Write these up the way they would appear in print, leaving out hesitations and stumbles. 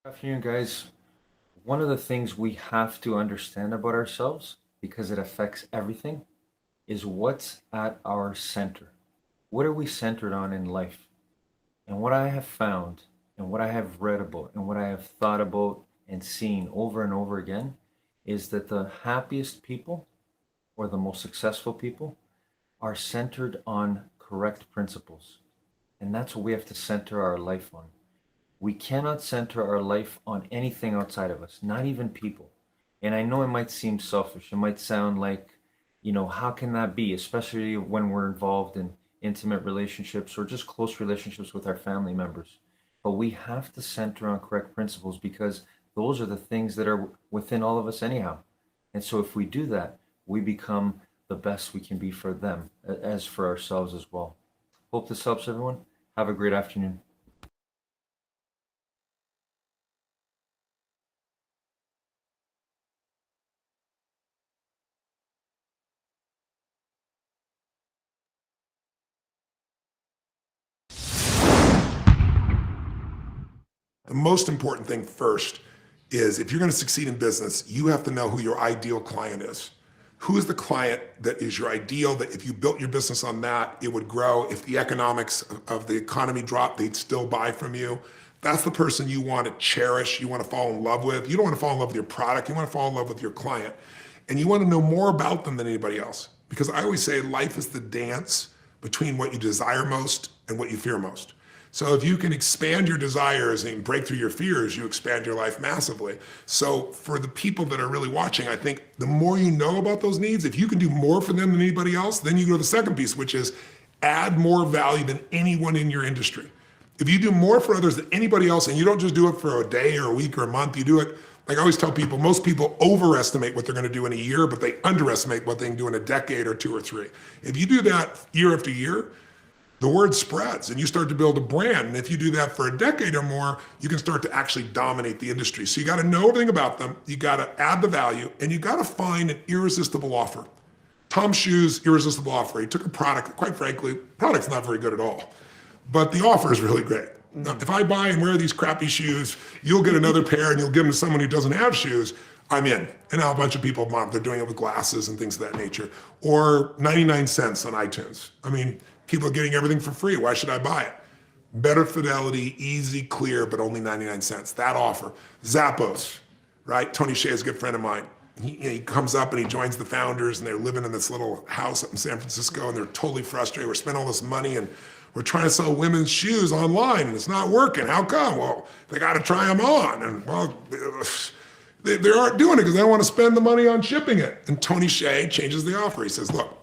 Good afternoon, guys. One of the things we have to understand about ourselves, because it affects everything, is what's at our center. What are we centered on in life? And what I have found, and what I have read about, and what I have thought about and seen over and over again, is that the happiest people or the most successful people are centered on correct principles. And that's what we have to center our life on. We cannot center our life on anything outside of us, not even people. And I know it might seem selfish. It might sound like, how can that be? Especially when we're involved in intimate relationships or just close relationships with our family members. But we have to center on correct principles because those are the things that are within all of us anyhow. And so if we do that, we become the best we can be for them as for ourselves as well. Hope this helps everyone. Have a great afternoon. The most important thing first is if you're going to succeed in business, you have to know who your ideal client is. Who is the client that is your ideal, that if you built your business on that, it would grow. If the economics of the economy dropped, they'd still buy from you. That's the person you want to cherish, you want to fall in love with. You don't want to fall in love with your product, you want to fall in love with your client. And you want to know more about them than anybody else. Because I always say life is the dance between what you desire most and what you fear most. So if you can expand your desires and break through your fears, you expand your life massively. So for the people that are really watching, I think the more you know about those needs, if you can do more for them than anybody else, then you go to the second piece, which is add more value than anyone in your industry. If you do more for others than anybody else, and you don't just do it for a day or a week or a month, you do it, like I always tell people, most people overestimate what they're gonna do in a year, but they underestimate what they can do in a decade or two or three. If you do that year after year, the word spreads and you start to build a brand. And if you do that for a decade or more, you can start to actually dominate the industry. So you got to know everything about them. You got to add the value and you got to find an irresistible offer. Tom Shoe's irresistible offer. He took a product, quite frankly, product's not very good at all, but the offer is really great. Now, if I buy and wear these crappy shoes, you'll get another pair and you'll give them to someone who doesn't have shoes. I'm in. And now a bunch of people, they're doing it with glasses and things of that nature. Or 99 cents on iTunes. I mean, people are getting everything for free. Why should I buy it? Better fidelity, easy, clear, but only 99 cents. That offer. Zappos, right? Tony Hsieh is a good friend of mine. He comes up and he joins the founders, and they're living in this little house up in San Francisco, and they're totally frustrated. We're spending all this money, and we're trying to sell women's shoes online, and it's not working. How come? Well, they got to try them on. And well, they aren't doing it because they don't want to spend the money on shipping it. And Tony Hsieh changes the offer. He says, look,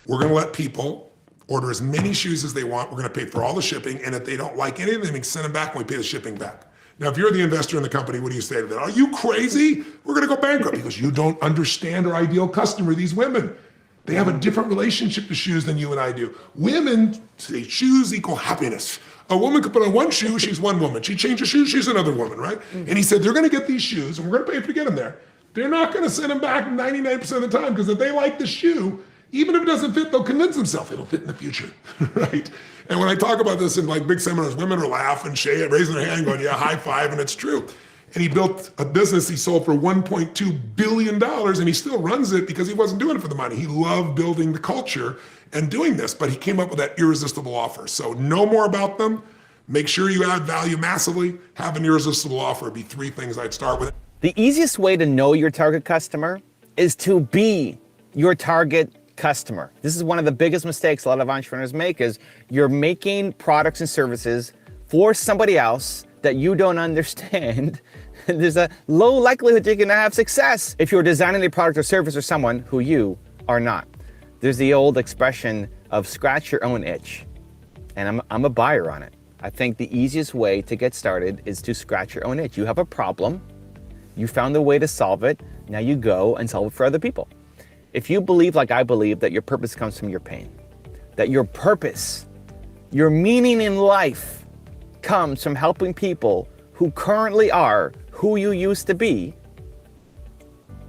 we're going to let people order as many shoes as they want. We're going to pay for all the shipping. And if they don't like any of them, they can send them back and we pay the shipping back. Now, if you're the investor in the company, what do you say to that? Are you crazy? We're going to go bankrupt because you don't understand our ideal customer, these women. They have a different relationship to shoes than you and I do. Women say shoes equal happiness. A woman could put on one shoe, she's one woman. She changes shoes, she's another woman, right? And he said, they're going to get these shoes and we're going to pay to get them there. They're not going to send them back 99% of the time because if they like the shoe, even if it doesn't fit, they'll convince themselves it'll fit in the future, right? And when I talk about this in like big seminars, women are laughing, raising their hand, going, yeah, high five, and it's true. And he built a business he sold for $1.2 billion, and he still runs it because he wasn't doing it for the money. He loved building the culture and doing this, but he came up with that irresistible offer. So know more about them. Make sure you add value massively. Have an irresistible offer. It'd be 3 things I'd start with. The easiest way to know your target customer is to be your target customer. This is one of the biggest mistakes a lot of entrepreneurs make, is you're making products and services for somebody else that you don't understand. There's a low likelihood you're gonna have success if you're designing a product or service for someone who you are not. There's the old expression of scratch your own itch, and I'm a buyer on it. I think the easiest way to get started is to scratch your own itch. You have a problem, you found a way to solve it, now you go and solve it for other people. If you believe, like I believe, that your purpose comes from your pain, that your purpose, your meaning in life comes from helping people who currently are who you used to be,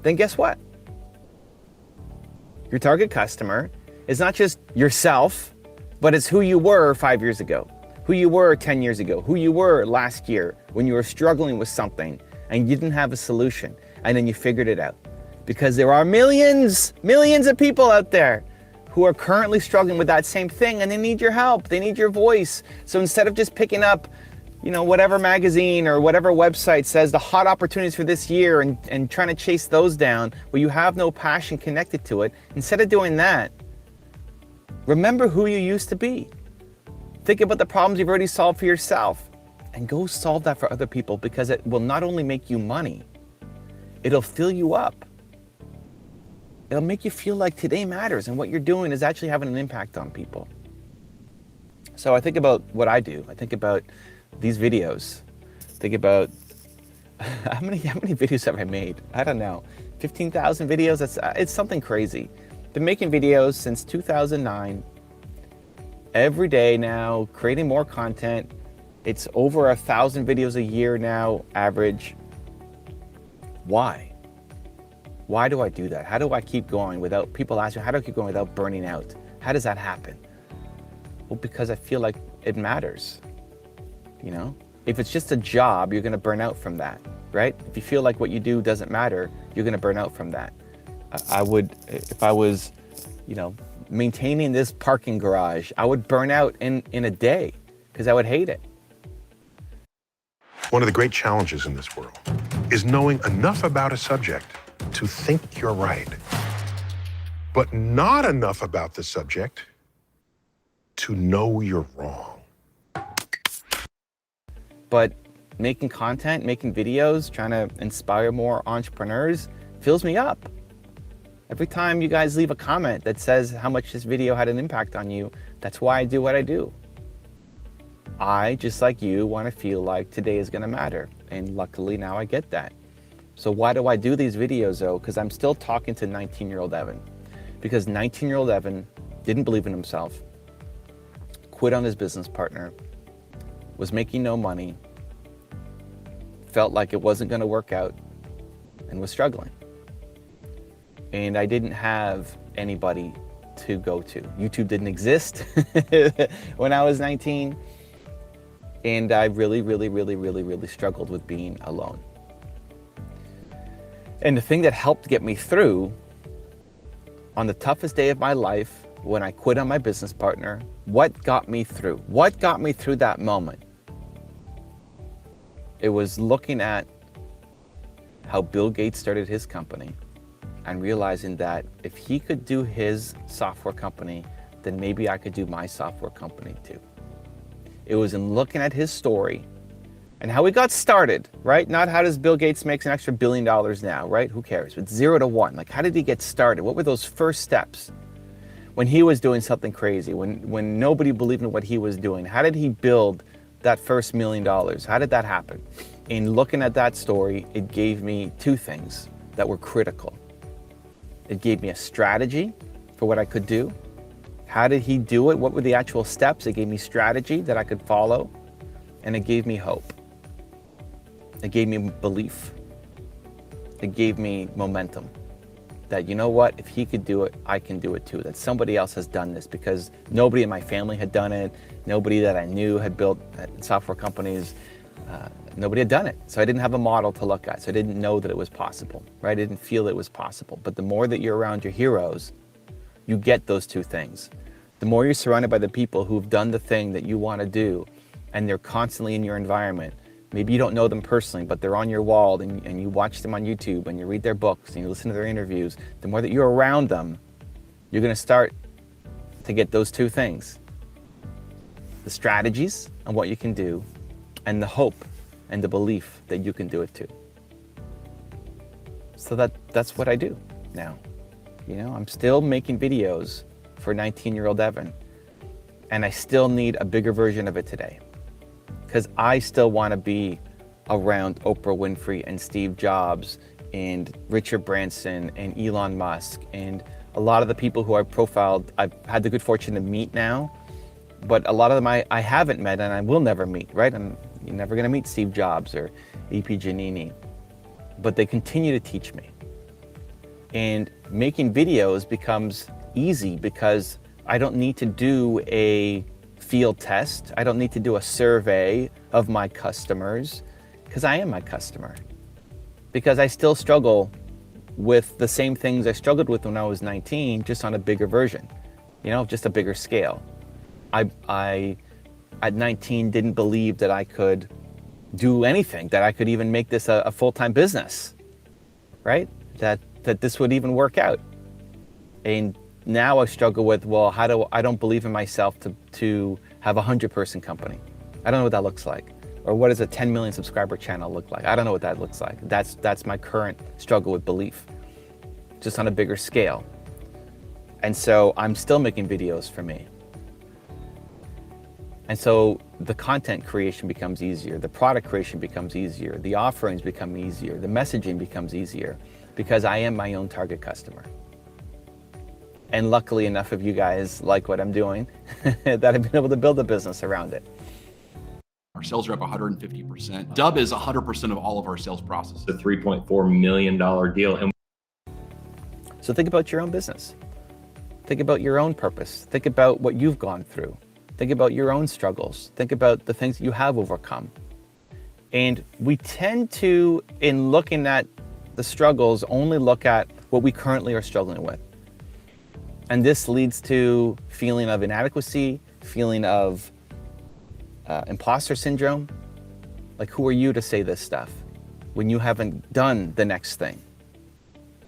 then guess what? Your target customer is not just yourself, but it's who you were 5 years ago, who you were 10 years ago, who you were last year when you were struggling with something and you didn't have a solution, and then you figured it out. Because there are millions of people out there who are currently struggling with that same thing, and they need your help, they need your voice. So instead of just picking up, whatever magazine or whatever website says the hot opportunities for this year and trying to chase those down where you have no passion connected to it, instead of doing that, remember who you used to be. Think about the problems you've already solved for yourself and go solve that for other people, because it will not only make you money, it'll fill you up. It'll make you feel like today matters and what you're doing is actually having an impact on people. So I think about what I do. I think about these videos. Think about how many videos have I made? I don't know. 15,000 videos? It's something crazy. Been making videos since 2009. Every day now, creating more content. It's over 1,000 videos a year now, average. Why? Why do I do that? How do I keep going without, people ask me, how do I keep going without burning out? How does that happen? Well, because I feel like it matters. If it's just a job, you're gonna burn out from that, right? If you feel like what you do doesn't matter, you're gonna burn out from that. I would, if I was, maintaining this parking garage, I would burn out in a day because I would hate it. One of the great challenges in this world is knowing enough about a subject to think you're right, but not enough about the subject to know you're wrong. But making content, making videos, trying to inspire more entrepreneurs fills me up. Every time you guys leave a comment that says how much this video had an impact on you, that's why I do what I do. I, just like you, want to feel like today is going to matter. And luckily now I get that. So why do I do these videos though? Because I'm still talking to 19-year-old Evan. Because 19-year-old Evan didn't believe in himself, quit on his business partner, was making no money, felt like it wasn't going to work out, and was struggling. And I didn't have anybody to go to. YouTube didn't exist when I was 19. And I really struggled with being alone. And the thing that helped get me through on the toughest day of my life, when I quit on my business partner, what got me through? What got me through that moment? It was looking at how Bill Gates started his company and realizing that if he could do his software company, then maybe I could do my software company too. It was in looking at his story and how he got started, right? Not how does Bill Gates make an extra $1 billion now, right? Who cares? It's 0 to 1. Like, how did he get started? What were those first steps? When he was doing something crazy, when nobody believed in what he was doing, how did he build that first $1 million? How did that happen? In looking at that story, it gave me two things that were critical. It gave me a strategy for what I could do. How did he do it? What were the actual steps? It gave me strategy that I could follow, and it gave me hope. It gave me belief. It gave me momentum that, you know what, if he could do it, I can do it too. That somebody else has done this, because nobody in my family had done it. Nobody that I knew had built software companies. Nobody had done it. So I didn't have a model to look at. So I didn't know that it was possible, right? I didn't feel it was possible. But the more that you're around your heroes, you get those two things. The more you're surrounded by the people who've done the thing that you want to do, and they're constantly in your environment. Maybe you don't know them personally, but they're on your wall, and you watch them on YouTube, and you read their books, and you listen to their interviews. The more that you're around them, you're going to start to get those two things. The strategies on what you can do, and the hope and the belief that you can do it too. So that's what I do now. You know, I'm still making videos for 19-year-old Evan, and I still need a bigger version of it today, because I still want to be around Oprah Winfrey and Steve Jobs and Richard Branson and Elon Musk and a lot of the people who I've profiled. I've had the good fortune to meet now, but a lot of them I haven't met, and I will never meet, right? You're never going to meet Steve Jobs or E.P. Giannini, but they continue to teach me. And making videos becomes easy because I don't need to do a field test. I don't need to do a survey of my customers, because I am my customer. Because I still struggle with the same things I struggled with when I was 19, just on a bigger version, you know, just a bigger scale. I at 19 didn't believe that I could do anything, that I could even make this a full-time business, right? That this would even work out. And now I struggle with, well, I don't believe in myself to have a 100-person company. I don't know what that looks like. Or what does a 10 million subscriber channel look like? I don't know what that looks like. That's my current struggle with belief, just on a bigger scale. And so I'm still making videos for me. And so the content creation becomes easier, the product creation becomes easier, the offerings become easier, the messaging becomes easier, because I am my own target customer. And luckily enough of you guys like what I'm doing that I've been able to build a business around it. Our sales are up 150%. Dub is 100% of all of our sales processes. A $3.4 million deal. And So think about your own business. Think about your own purpose. Think about what you've gone through. Think about your own struggles. Think about the things you have overcome. And we tend to, in looking at the struggles, only look at what we currently are struggling with. And this leads to feeling of inadequacy, feeling of imposter syndrome. Like, who are you to say this stuff when you haven't done the next thing,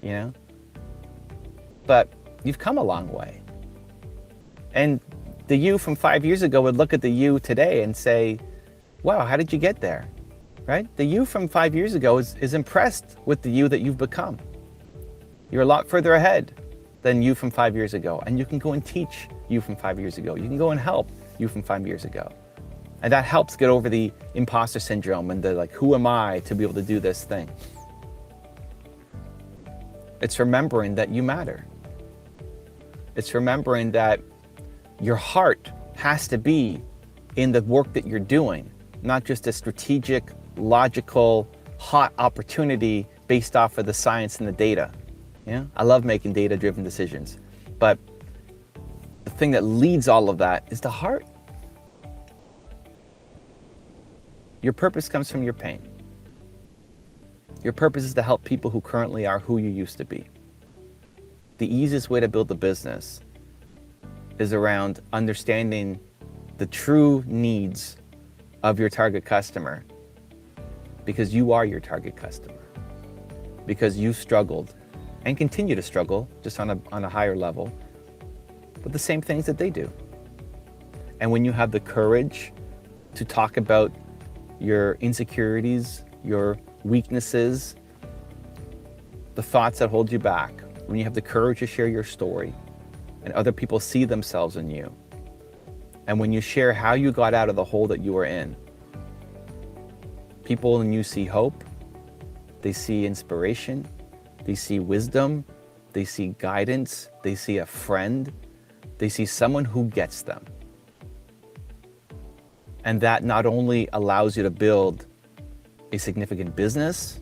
you know? But you've come a long way. And the you from 5 years ago would look at the you today and say, wow, how did you get there, right? The you from 5 years ago is impressed with the you that you've become. You're a lot further ahead than you from 5 years ago. And you can go and teach you from 5 years ago. You can go and help you from 5 years ago. And that helps get over the imposter syndrome and the like, who am I to be able to do this thing? It's remembering that you matter. It's remembering that your heart has to be in the work that you're doing, not just a strategic, logical, hot opportunity based off of the science and the data. Yeah, I love making data-driven decisions, but the thing that leads all of that is the heart. Your purpose comes from your pain. Your purpose is to help people who currently are who you used to be. The easiest way to build a business is around understanding the true needs of your target customer, because you are your target customer, because you struggled and continue to struggle just on a higher level with the same things that they do. And when you have the courage to talk about your insecurities, your weaknesses, the thoughts that hold you back, when you have the courage to share your story and other people see themselves in you, and when you share how you got out of the hole that you were in, people in you see hope, they see inspiration, they see wisdom, they see guidance, they see a friend, they see someone who gets them. And that not only allows you to build a significant business,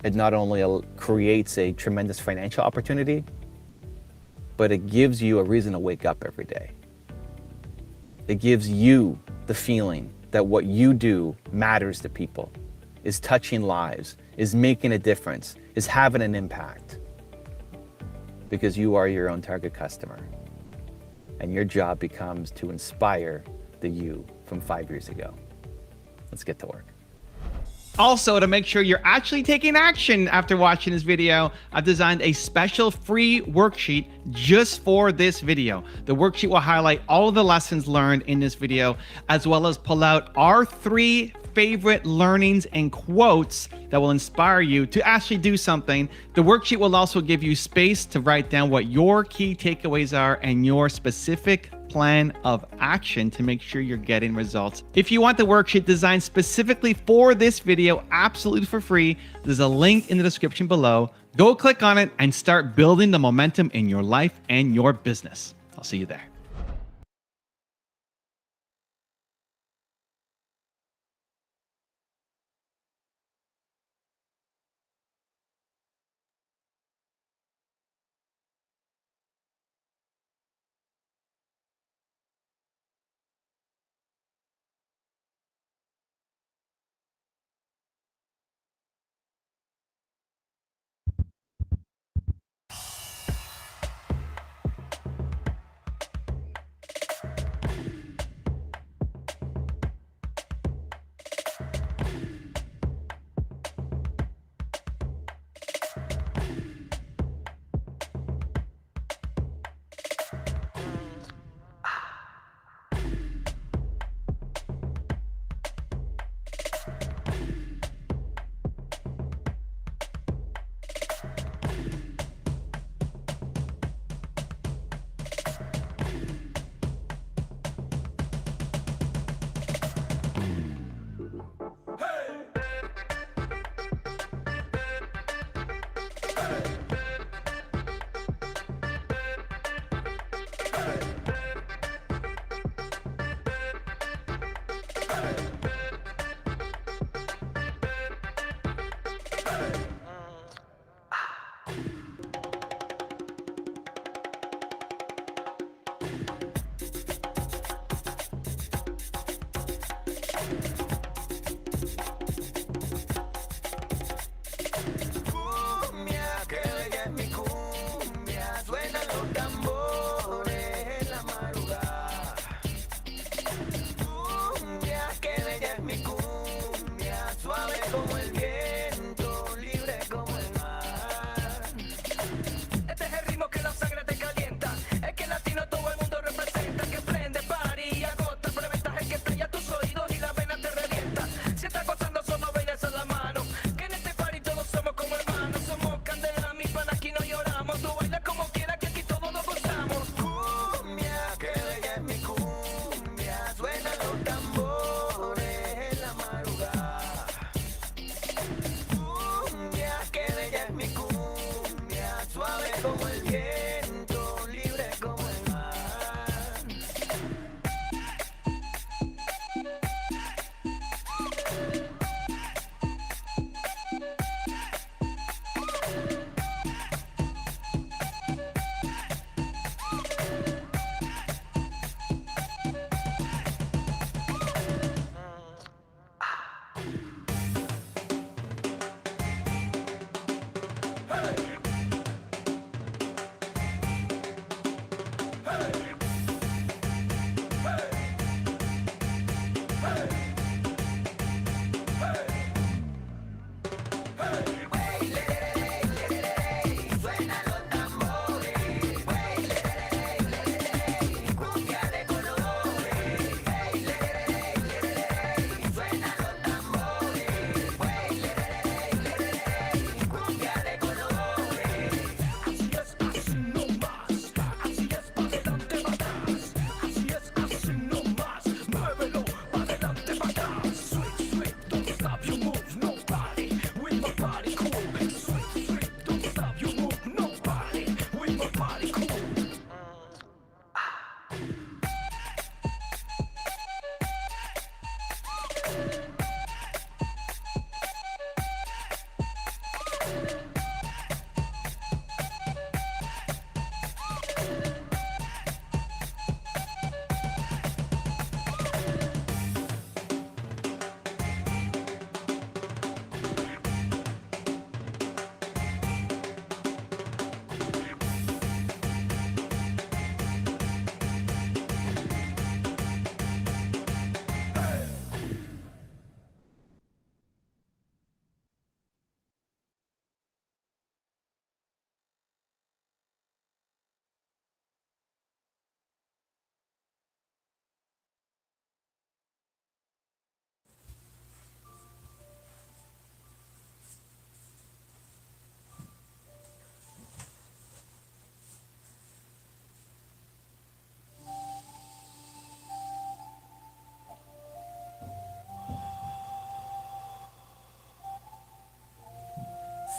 it not only creates a tremendous financial opportunity, but it gives you a reason to wake up every day. It gives you the feeling that what you do matters to people, is touching lives, is making a difference, is having an impact. Because you are your own target customer. And your job becomes to inspire the you from 5 years ago. Let's get to work. Also, to make sure you're actually taking action after watching this video, I've designed a special free worksheet just for this video. The worksheet will highlight all of the lessons learned in this video, as well as pull out our 3 favorite learnings and quotes that will inspire you to actually do something. The worksheet will also give you space to write down what your key takeaways are and your specific plan of action to make sure you're getting results. If you want the worksheet designed specifically for this video, absolutely for free, there's a link in the description below. Go click on it and start building the momentum in your life and your business. I'll see you there.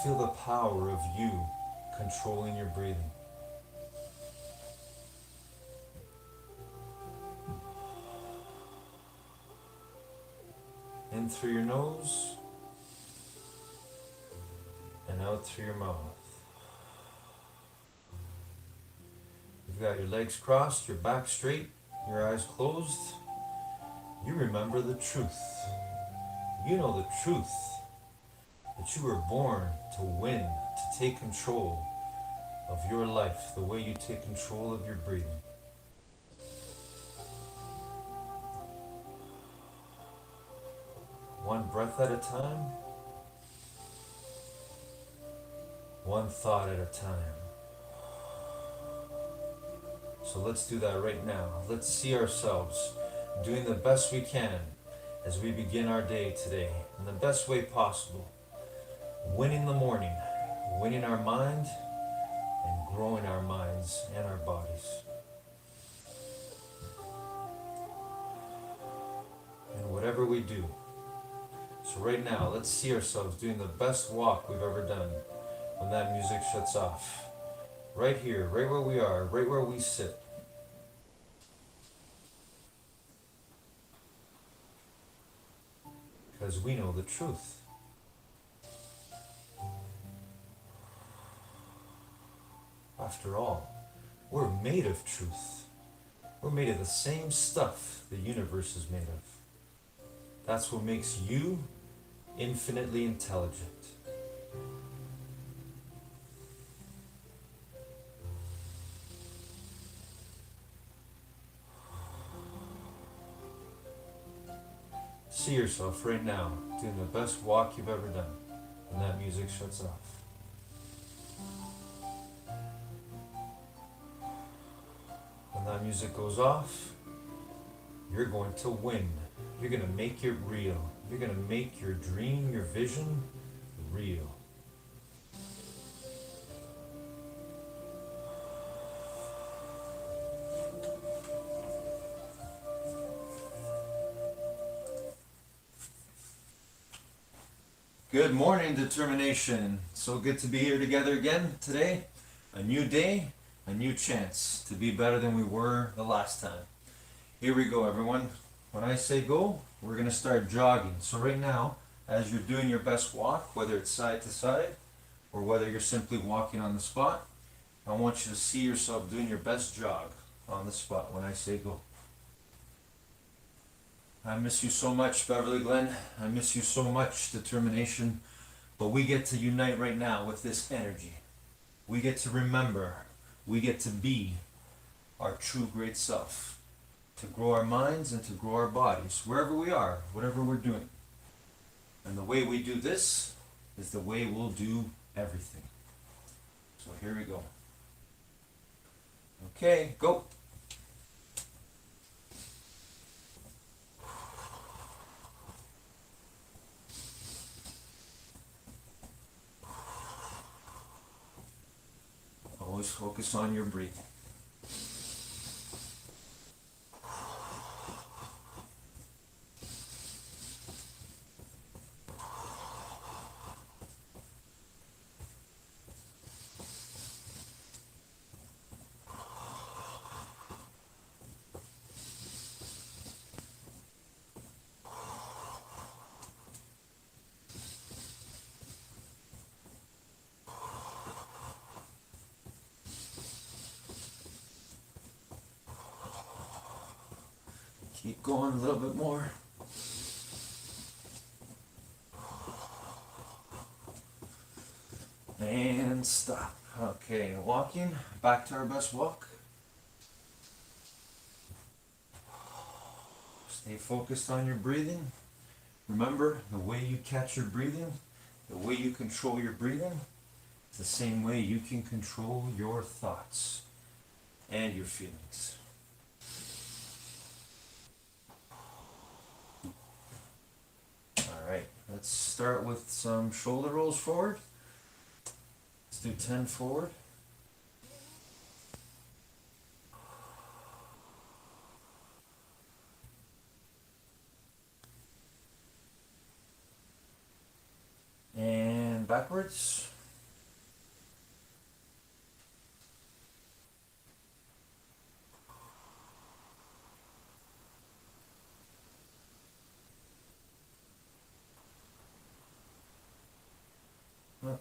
Feel the power of you controlling your breathing. In through your nose and out through your mouth. You've got your legs crossed, your back straight, your eyes closed. You remember the truth. You know the truth that you were born to win, to take control of your life the way you take control of your breathing. One breath at a time, one thought at a time. So let's do that right now. Let's see ourselves doing the best we can as we begin our day today in the best way possible. Winning the morning, winning our mind, and growing our minds and our bodies. And whatever we do. So right now, let's see ourselves doing the best walk we've ever done when that music shuts off. Right here, right where we are, right where we sit. Because we know the truth. After all, we're made of truth. We're made of the same stuff the universe is made of. That's what makes you infinitely intelligent. See yourself right now doing the best walk you've ever done when that music shuts off. When that music goes off, you're going to win. You're going to make it real. You're going to make your dream, your vision, real. Good morning, determination. So good to be here together again today. A new day, a new chance to be better than we were the last time. Here we go, everyone. When I say go, we're going to start jogging. So right now, as you're doing your best walk, whether it's side to side or whether you're simply walking on the spot, I want you to see yourself doing your best jog on the spot when I say go. I miss you so much, Beverly Glen. I miss you so much, determination. But we get to unite right now with this energy. We get to remember. We get to be our true great self. To grow our minds and to grow our bodies, wherever we are, whatever we're doing. And the way we do this is the way we'll do everything. So here we go. Okay, go. Always focus on your breathing. Keep going a little bit more. And stop. Okay, walking back to our best walk. Stay focused on your breathing. Remember, the way you catch your breathing, the way you control your breathing, it's the same way you can control your thoughts and your feelings. All right, let's start with some shoulder rolls forward. Let's do 10 forward. And backwards.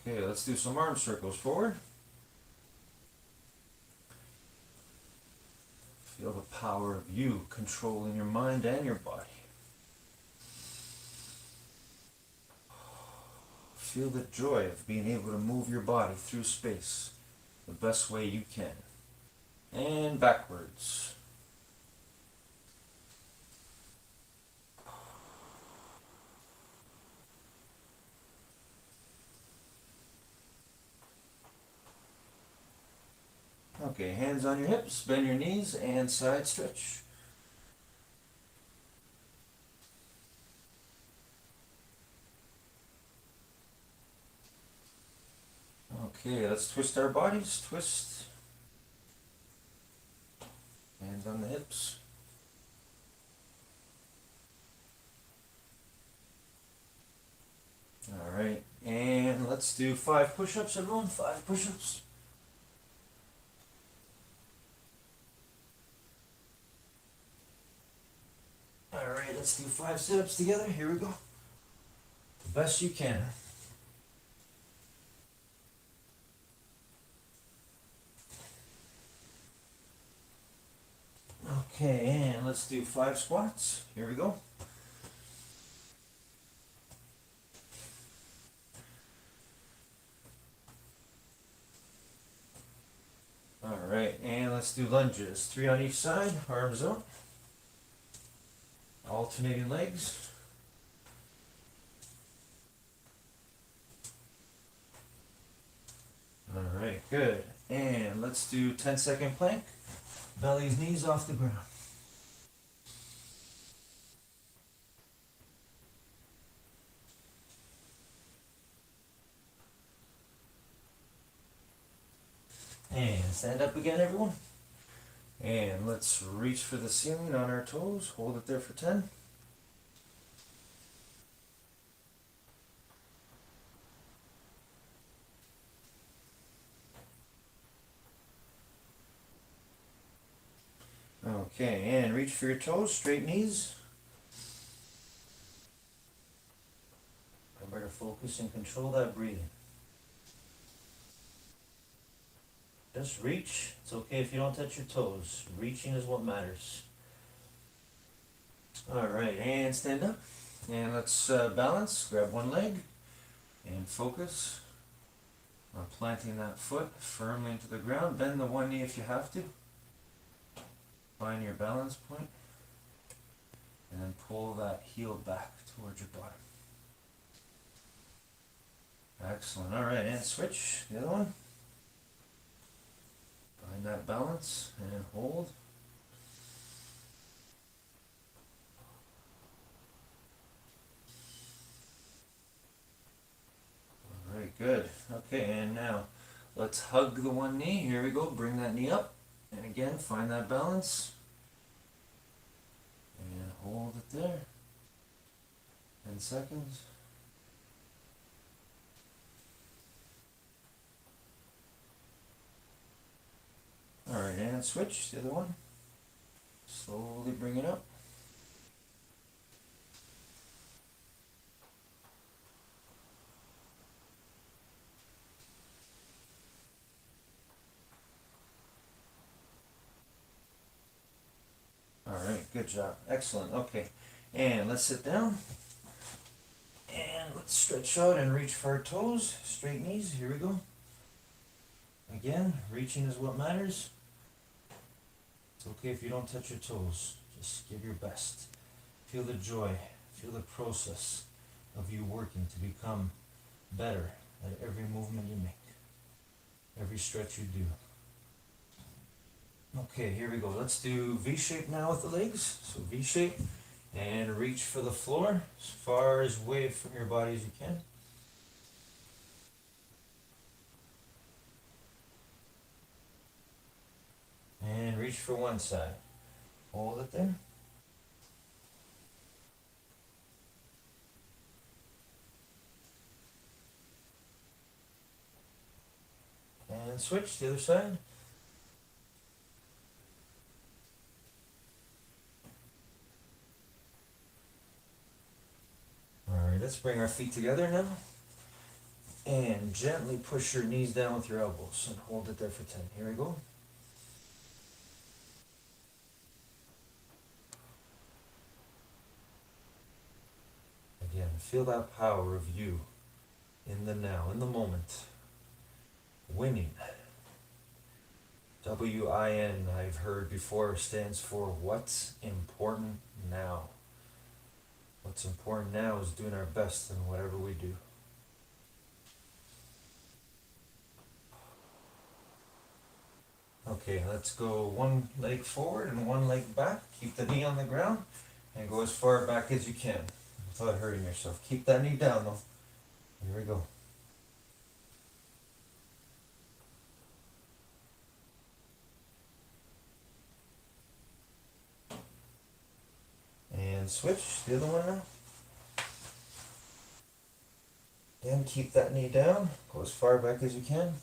Okay, let's do some arm circles forward. Feel the power of you controlling your mind and your body. Feel the joy of being able to move your body through space the best way you can. And backwards. Okay, hands on your hips, bend your knees, and side stretch. Okay, let's twist our bodies. Twist. Hands on the hips. All right, and let's do 5 push-ups, everyone. 5 push-ups. All right, let's do 5 sit-ups together. Here we go. The best you can. Okay, and let's do 5 squats. Here we go. All right, and let's do lunges. 3 on each side, arms up. Alternating legs. All right, good. And let's do 10-second plank. Belly's knees off the ground. And stand up again, everyone. And let's reach for the ceiling on our toes. Hold it there for 10. Okay, and reach for your toes, straight knees. Remember to focus and control that breathing. Just reach. It's okay if you don't touch your toes. Reaching is what matters. All right, and stand up. And let's balance. Grab one leg and focus on planting that foot firmly into the ground. Bend the one knee if you have to. Find your balance point. And then pull that heel back towards your bottom. Excellent. All right, and switch. The other one. Find that balance and hold. All right, good. Okay, and now let's hug the one knee. Here we go. Bring that knee up. And again, find that balance. And hold it there. 10 seconds. All right, and switch. The other one. Slowly bring it up. All right, Good job. Excellent. Okay. And let's sit down. And let's stretch out and reach for our toes. Straight knees. Here we go. Again, reaching is what matters. It's okay if you don't touch your toes. Just give your best. Feel the joy. Feel the process of you working to become better at every movement you make. Every stretch you do. Okay, here we go. Let's do V-shape now with the legs. So V-shape. And reach for the floor as far as away from your body as you can. And reach for one side. Hold it there. And switch to the other side. Alright, let's bring our feet together now. And gently push your knees down with your elbows and hold it there for 10. Here we go. Again, feel that power of you in the now, in the moment. Winning. W-I-N, I've heard before, stands for what's important now. What's important now is doing our best in whatever we do. Okay, let's go one leg forward and one leg back. Keep the knee on the ground and go as far back as you can without hurting yourself. Keep that knee down though. Here we go. And switch, the other one now. Again, keep that knee down. Go as far back as you can.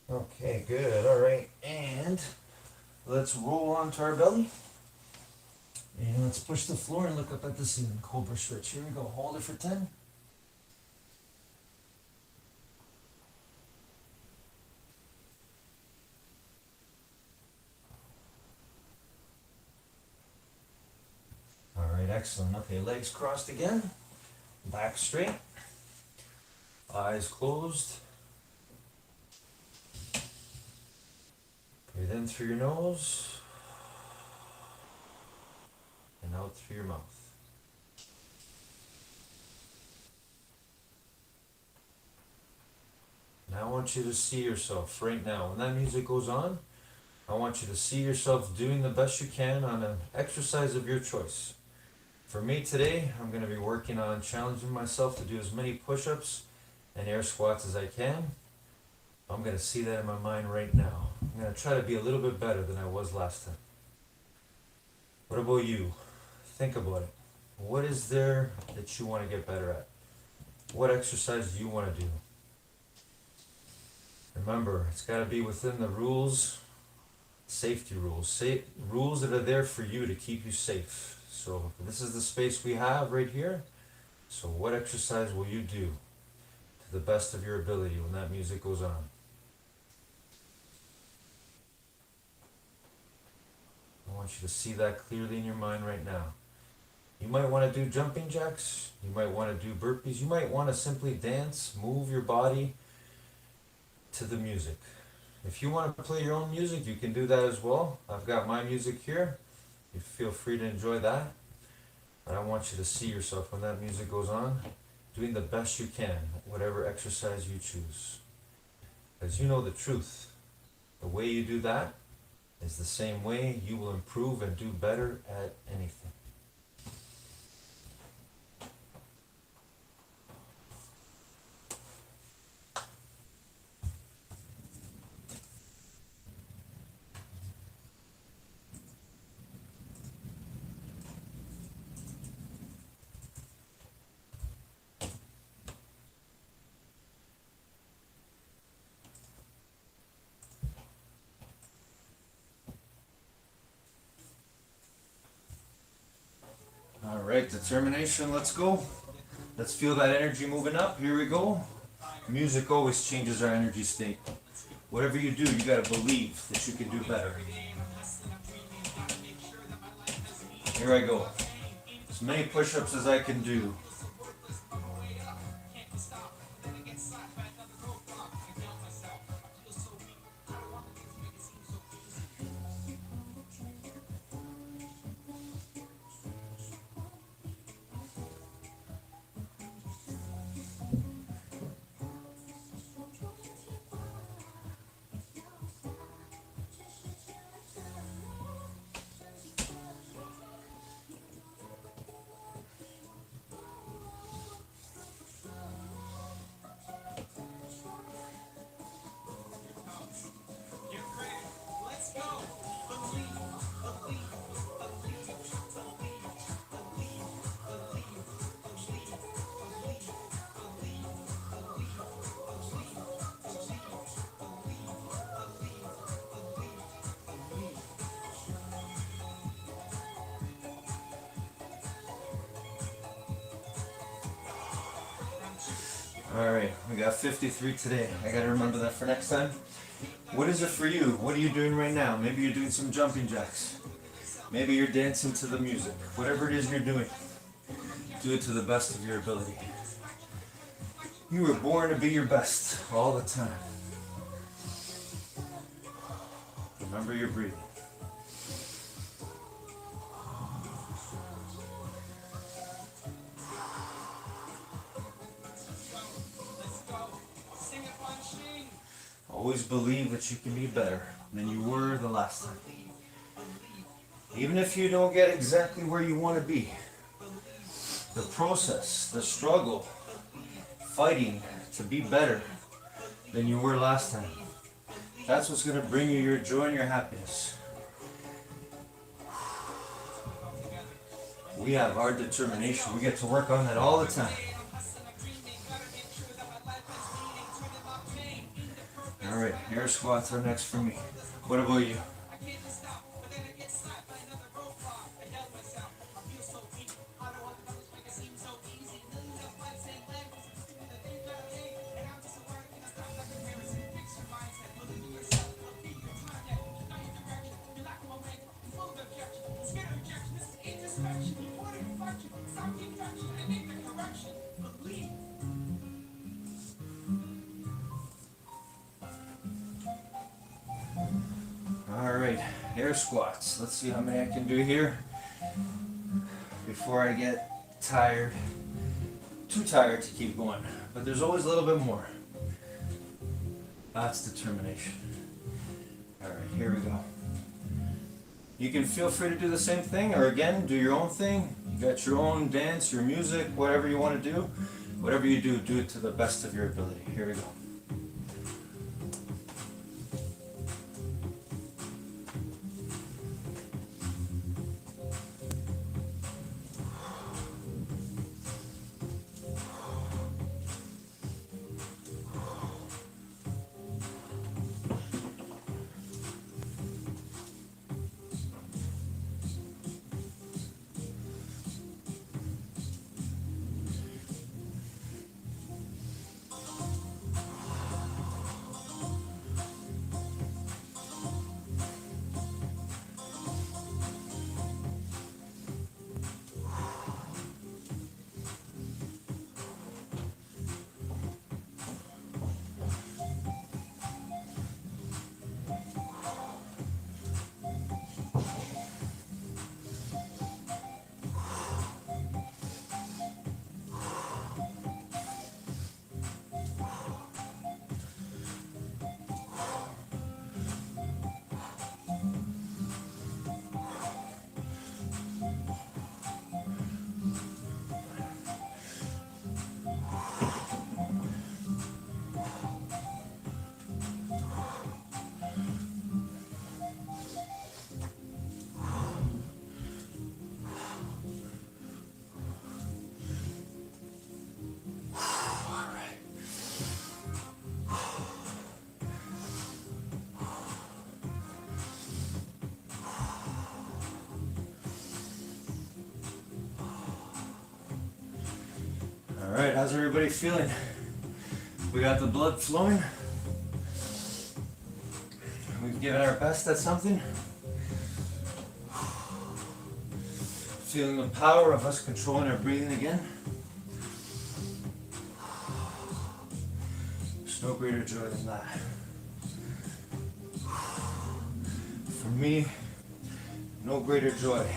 Okay, good. All right. And let's roll onto our belly. And let's push the floor and look up at the ceiling. Cobra stretch. Here we go. Hold it for 10. All right, excellent. Okay, legs crossed again. Back straight. Eyes closed. Breathe in through your nose. And out through your mouth. Now I want you to see yourself right now. When that music goes on, I want you to see yourself doing the best you can on an exercise of your choice. For me today, I'm going to be working on challenging myself to do as many push-ups and air squats as I can. I'm going to see that in my mind right now. I'm going to try to be a little bit better than I was last time. What about you? Think about it. What is there that you want to get better at? What exercise do you want to do? Remember, it's got to be within the rules, safety rules, rules that are there for you to keep you safe. So this is the space we have right here. So what exercise will you do to the best of your ability when that music goes on? I want you to see that clearly in your mind right now. You might want to do jumping jacks. You might want to do burpees. You might want to simply dance, move your body to the music. If you want to play your own music, you can do that as well. I've got my music here. You feel free to enjoy that. But I want you to see yourself when that music goes on, doing the best you can, whatever exercise you choose. Because you know the truth. The way you do that is the same way you will improve and do better at anything. All right, determination, let's go. Let's feel that energy moving up. Here we go. Music always changes our energy state. Whatever you do, you gotta believe that you can do better. Here I go. As many push-ups as I can do. All right, we got 53 today. I gotta remember that for next time. What is it for you? What are you doing right now? Maybe you're doing some jumping jacks. Maybe you're dancing to the music. Whatever it is you're doing, do it to the best of your ability. You were born to be your best all the time. Remember your breathing. Always believe that you can be better than you were the last time. Even if you don't get exactly where you want to be, the process, the struggle, fighting to be better than you were last time, that's what's going to bring you your joy and your happiness. We have our determination. We get to work on that all the time. All right, air squats are next for me. What about you? All right, air squats. Let's see how many I can do here before I get tired. Too tired to keep going, but there's always a little bit more. That's determination. All right, here we go. You can feel free to do the same thing, or again, do your own thing. You got your own dance, your music, whatever you want to do. Whatever you do, do it to the best of your ability. Here we go. All right, how's everybody feeling? We got the blood flowing. We've given our best at something. Feeling the power of us controlling our breathing again. There's no greater joy than that. For me, no greater joy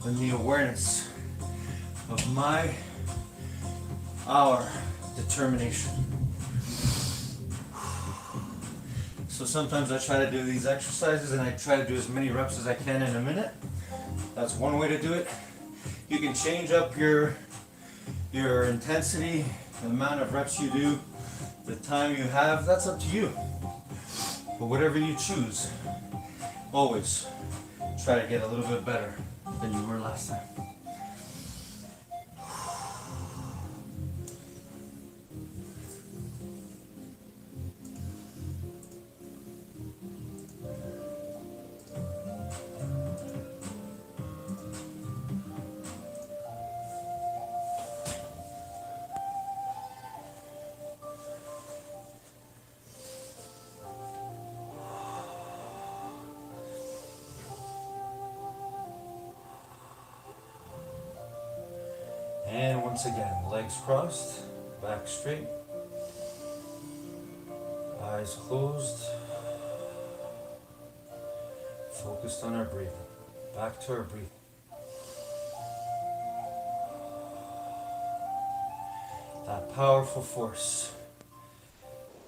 than the awareness of our determination. So sometimes I try to do these exercises and I try to do as many reps as I can in a minute. That's one way to do it. You can change up your intensity, the amount of reps you do, the time you have, that's up to you. But whatever you choose, always try to get a little bit better than you were last time. And once again, legs crossed, back straight, eyes closed, focused on our breathing, back to our breathing. That powerful force,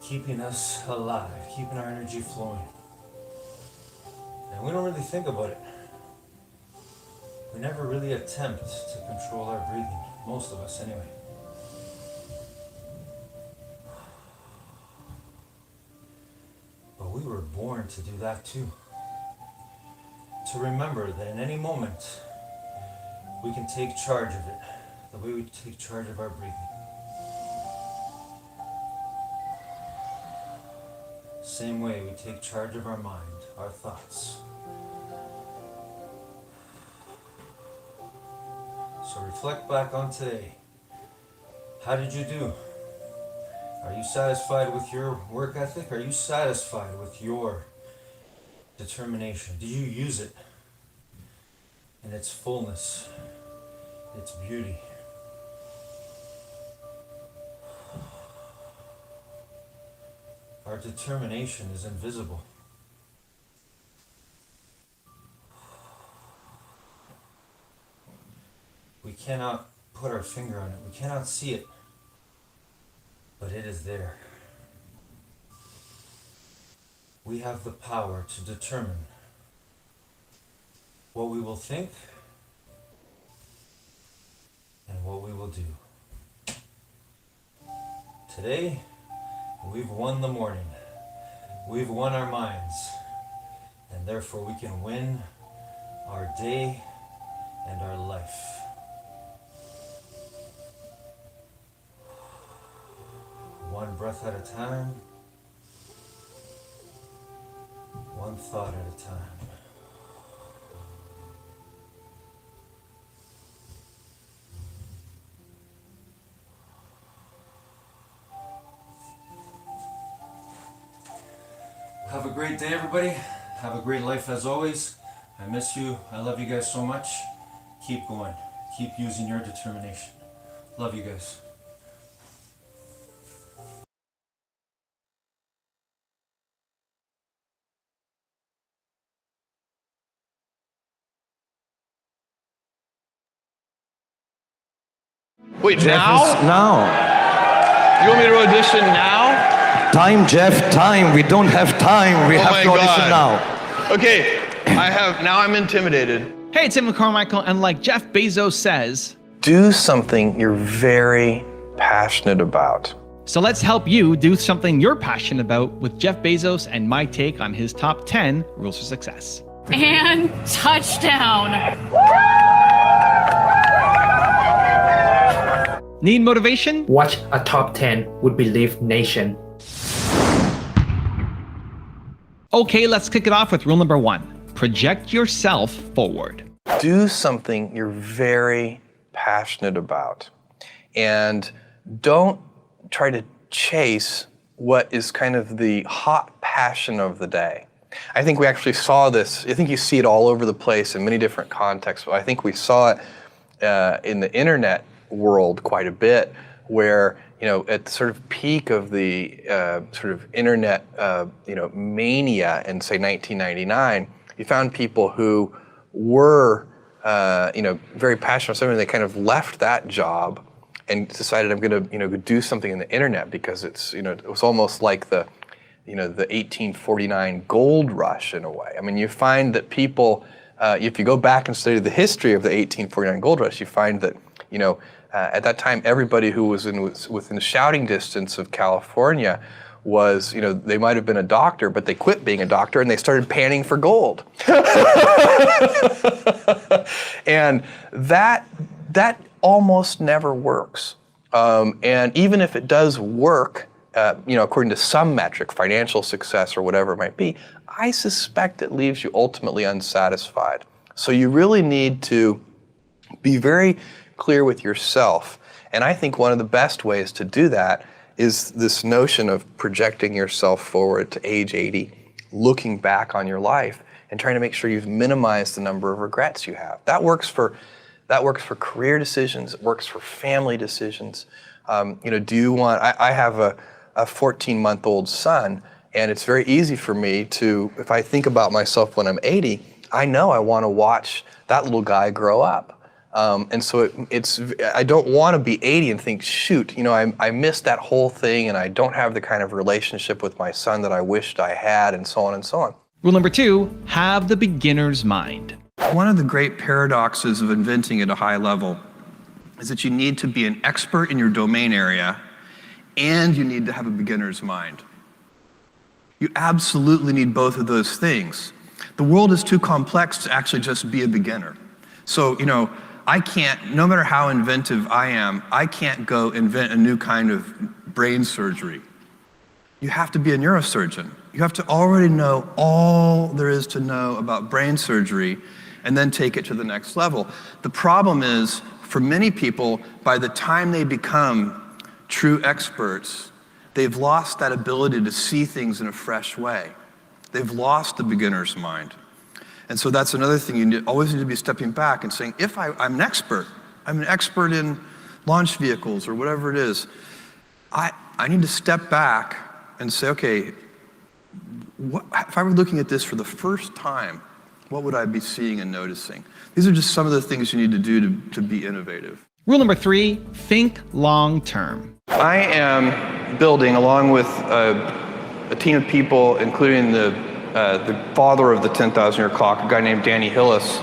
keeping us alive, keeping our energy flowing. And we don't really think about it. We never really attempt to control our breathing, most of us anyway. But we were born to do that too. To remember that in any moment, we can take charge of it, the way we take charge of our breathing. Same way we take charge of our mind, our thoughts. So reflect back on today. How did you do? Are you satisfied with your work ethic? Are you satisfied with your determination? Did you use it in its fullness, its beauty? Our determination is invisible. We cannot put our finger on it. We cannot see it, but it is there. We have the power to determine what we will think and what we will do. Today, we've won the morning. We've won our minds, and therefore we can win our day and our life. One breath at a time, one thought at a time. Have a great day, everybody. Have a great life as always. I miss you. I love you guys so much. Keep going. Keep using your determination. Love you guys. Wait, Jeff now? is now. You want me to audition now? Time, Jeff, time. We don't have time. We Oh have my to audition God. now. Okay, now I'm intimidated. Hey, it's Tim McCormichael, and like Jeff Bezos says, Do something you're very passionate about. so let's help you do something you're passionate about with Jeff Bezos and my take on his top 10 rules for success. And touchdown. Need motivation? Watch a top 10 would believe nation. Okay, let's kick it off with rule number 1. Project yourself forward. Do something you're very passionate about. And don't try to chase what is kind of the hot passion of the day. I think we actually saw this. I think you see it all over the place in many different contexts, but I think we saw it in the internet world quite a bit, where, you know, at the sort of peak of the sort of internet, you know, mania in, say, 1999, you found people who were, you know, very passionate about something. They kind of left that job and decided, I'm going to, you know, do something in the internet, because it's, you know, it was almost like the, you know, the 1849 gold rush in a way. I mean, you find that people, if you go back and study the history of the 1849 gold rush, you find that, you know, at that time, everybody who was within shouting distance of California was, you know, they might have been a doctor, but they quit being a doctor and they started panning for gold. And that almost never works. And even if it does work, you know, according to some metric, financial success or whatever it might be, I suspect it leaves you ultimately unsatisfied. So you really need to be very clear with yourself. And I think one of the best ways to do that is this notion of projecting yourself forward to age 80, looking back on your life and trying to make sure you've minimized the number of regrets you have. That works for career decisions. It works for family decisions. You know, do you want? I have a 14-month-old son, and it's very easy for me to, if I think about myself when I'm 80, I know I want to watch that little guy grow up. And so I don't want to be 80 and think, shoot, you know, I missed that whole thing and I don't have the kind of relationship with my son that I wished I had, and so on and so on. Rule number 2, have the beginner's mind. One of the great paradoxes of inventing at a high level is that you need to be an expert in your domain area and you need to have a beginner's mind. You absolutely need both of those things. The world is too complex to actually just be a beginner. So, you know, I can't, no matter how inventive I am, I can't go invent a new kind of brain surgery. You have to be a neurosurgeon. You have to already know all there is to know about brain surgery and then take it to the next level. The problem is, for many people, by the time they become true experts, they've lost that ability to see things in a fresh way. They've lost the beginner's mind. And so that's another thing, you always need to be stepping back and saying, if I'm an expert in launch vehicles or whatever it is, I need to step back and say, okay, if I were looking at this for the first time, what would I be seeing and noticing? These are just some of the things you need to do to be innovative. Rule number 3, think long term. I am building, along with a team of people, including the father of the 10,000-year clock, a guy named Danny Hillis,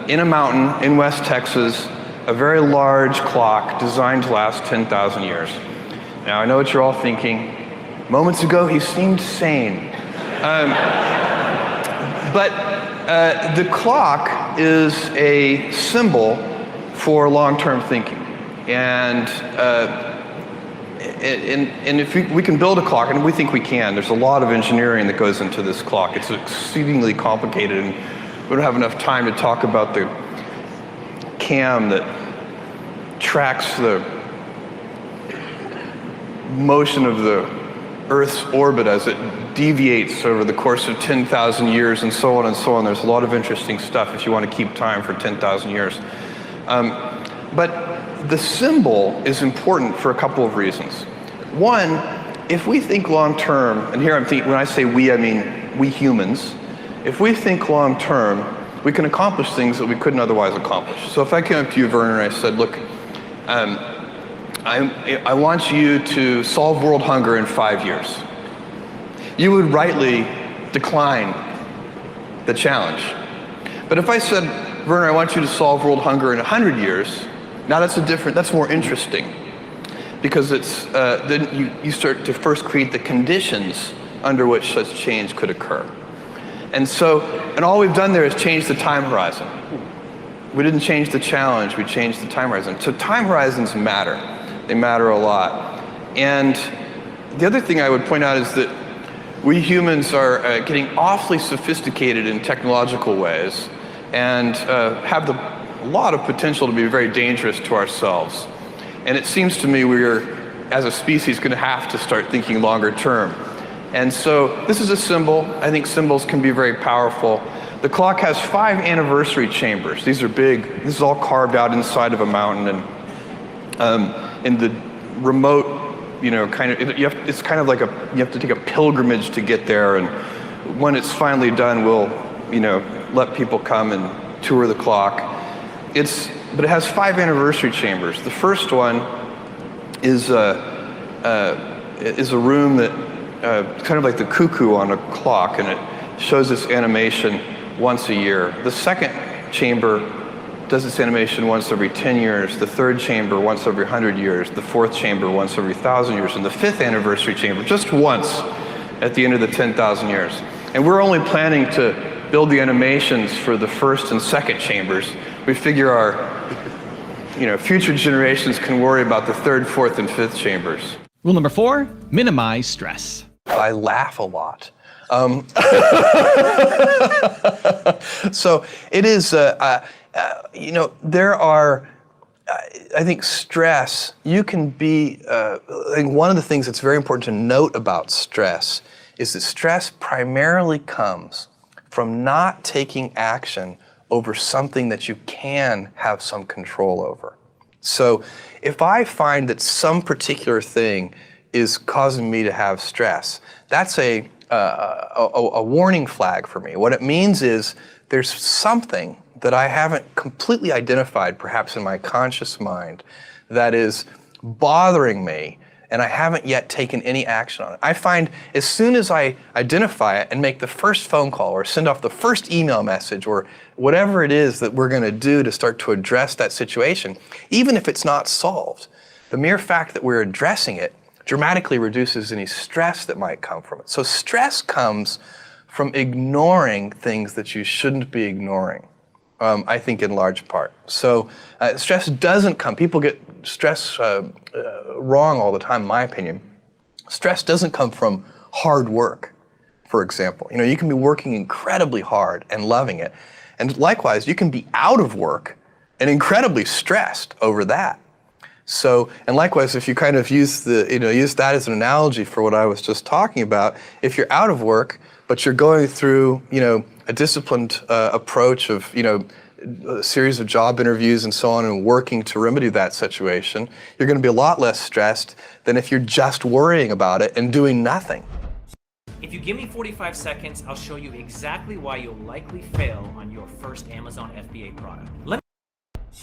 in a mountain in West Texas, a very large clock designed to last 10,000 years. Now, I know what you're all thinking. Moments ago, he seemed sane. But the clock is a symbol for long-term thinking. And if we can build a clock, and we think we can, there's a lot of engineering that goes into this clock. It's exceedingly complicated, and we don't have enough time to talk about the cam that tracks the motion of the Earth's orbit as it deviates over the course of 10,000 years, and so on and so on. There's a lot of interesting stuff if you want to keep time for 10,000 years. But the symbol is important for a couple of reasons. One, if we think long term, and here I'm thinking, when I say we, I mean we humans, if we think long term, we can accomplish things that we couldn't otherwise accomplish. So if I came up to you, Werner, and I said, look, I want you to solve world hunger in 5 years. You would rightly decline the challenge. But if I said, Werner, I want you to solve world hunger in 100 years, now that's more interesting. Because it's, then you start to first create the conditions under which such change could occur. And all we've done there is change the time horizon. We didn't change the challenge, we changed the time horizon. So time horizons matter. They matter a lot. And the other thing I would point out is that we humans are getting awfully sophisticated in technological ways and have a lot of potential to be very dangerous to ourselves. And it seems to me we're as a species, going to have to start thinking longer term. And so this is a symbol. I think symbols can be very powerful. The clock has 5 anniversary chambers. These are big. This is all carved out inside of a mountain, and in the remote, it's kind of like you have to take a pilgrimage to get there. And when it's finally done, we'll, let people come and tour the clock. But it has 5 anniversary chambers. The first one is a room that kind of like the cuckoo on a clock, and it shows this animation once a year. The second chamber does this animation once every 10 years, the third chamber once every 100 years, the fourth chamber once every 1,000 years, and the 5th anniversary chamber just once at the end of the 10,000 years. And we're only planning to build the animations for the first and second chambers. We figure our future generations can worry about the 3rd, 4th, and 5th chambers. Rule number 4, minimize stress. I laugh a lot. So it is, there are, I think stress, you can be, I think one of the things that's very important to note about stress is that stress primarily comes from not taking action over something that you can have some control over. So if I find that some particular thing is causing me to have stress, that's a warning flag for me. What it means is there's something that I haven't completely identified, perhaps in my conscious mind, that is bothering me, and I haven't yet taken any action on it. I find as soon as I identify it and make the first phone call or send off the first email message or whatever it is that we're going to do to start to address that situation, even if it's not solved, the mere fact that we're addressing it dramatically reduces any stress that might come from it. So stress comes from ignoring things that you shouldn't be ignoring, I think in large part. So stress doesn't come, people get stress wrong all the time, in my opinion. Stress doesn't come from hard work, for example. You can be working incredibly hard and loving it. And likewise, you can be out of work and incredibly stressed over that. So, and likewise, if you kind of use that as an analogy for what I was just talking about, if you're out of work, but you're going through, a disciplined approach of, a series of job interviews and so on and working to remedy that situation, you're going to be a lot less stressed than if you're just worrying about it and doing nothing. If you give me 45 seconds, I'll show you exactly why you'll likely fail on your first Amazon FBA product.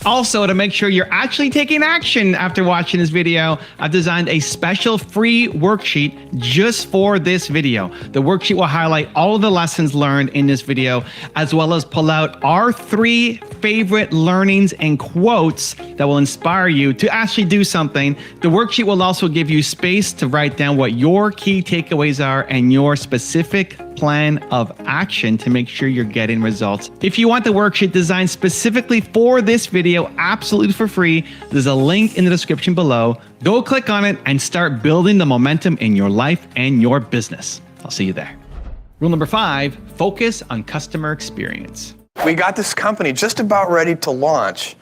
Also, to make sure you're actually taking action after watching this video, I've designed a special free worksheet just for this video. The worksheet will highlight all of the lessons learned in this video, as well as pull out our 3 favorite learnings and quotes that will inspire you to actually do something. The worksheet will also give you space to write down what your key takeaways are and your specific plan of action to make sure you're getting results. If you want the worksheet designed specifically for this video, absolutely for free, there's a link in the description below. Go click on it and start building the momentum in your life and your business. I'll see you there. Rule number 5, focus on customer experience. We got this company just about ready to launch,